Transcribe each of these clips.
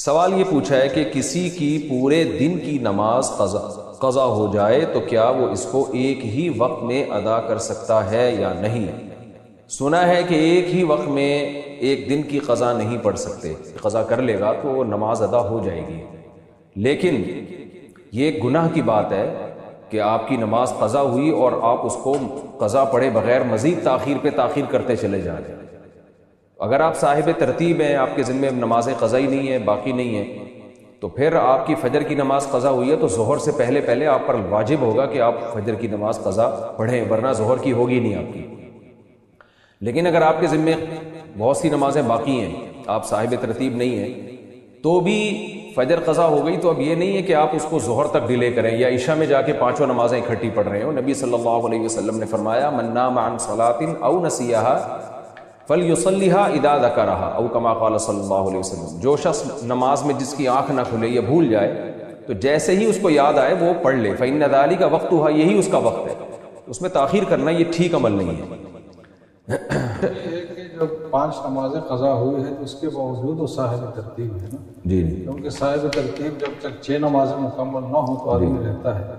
سوال یہ پوچھا ہے کہ کسی کی پورے دن کی نماز قضا ہو جائے تو کیا وہ اس کو ایک ہی وقت میں ادا کر سکتا ہے یا نہیں؟ سنا ہے کہ ایک ہی وقت میں ایک دن کی قضا نہیں پڑھ سکتے، قضا کر لے گا تو وہ نماز ادا ہو جائے گی، لیکن یہ گناہ کی بات ہے کہ آپ کی نماز قضا ہوئی اور آپ اس کو قضا پڑھے بغیر مزید تاخیر پہ تاخیر کرتے چلے جا رہے ہیں۔ اگر آپ صاحب ترتیب ہیں، آپ کے ذمہ نمازیں قضائی نہیں ہیں، باقی نہیں ہیں، تو پھر آپ کی فجر کی نماز قضا ہوئی ہے تو ظہر سے پہلے آپ پر واجب ہوگا کہ آپ فجر کی نماز قضا پڑھیں، ورنہ ظہر کی ہوگی نہیں آپ کی۔ لیکن اگر آپ کے ذمہ بہت سی نمازیں باقی ہیں، آپ صاحب ترتیب نہیں ہیں، تو بھی فجر قضا ہو گئی تو اب یہ نہیں ہے کہ آپ اس کو ظہر تک ڈیلے کریں یا عشاء میں جا کے پانچوں نمازیں اکٹھی پڑھ رہے ہو۔ نبی صلی اللہ علیہ وسلم نے فرمایا من نام عن صلاۃ او نسیها فلیصلیها اذا ذکرها او کما قال صلی اللہ علیہ وسلم، جو شخص نماز میں جس کی آنکھ نہ کھلے یا بھول جائے تو جیسے ہی اس کو یاد آئے وہ پڑھ لے، فإن ذلک وقتها، یہی اس کا وقت ہے، اس میں تاخیر کرنا یہ ٹھیک عمل نہیں ہے۔ یہ ہے کہ جب 5 نمازیں قضا ہوئی ہیں تو اس کے باوجود وہ صاحب ترتیب ہے نا، جی کیونکہ صاحب ترتیب جب تک 6 نمازیں مکمل نہ ہوں تو آدمی رہتا ہے،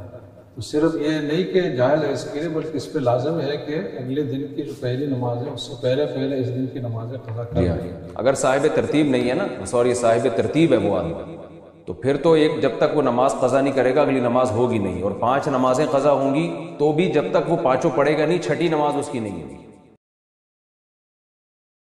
تو صرف یہ نہیں کہ جائز ہے اس کے لیے، بلکہ اس پہ لازم ہے کہ اگلے دن کی جو پہلی نماز ہے اس سے پہلے اس دن کی نمازیں قضا کر لیں۔ اگر صاحب ترتیب نہیں ہے نا، سوری صاحب ترتیب ہے وہ آدمی، تو پھر تو ایک جب تک وہ نماز قضا نہیں کرے گا اگلی نماز ہوگی نہیں، اور 5 نمازیں قضا ہوں گی تو بھی جب تک وہ پانچوں پڑھے گا نہیں، چھٹی نماز اس کی نہیں ہوگی۔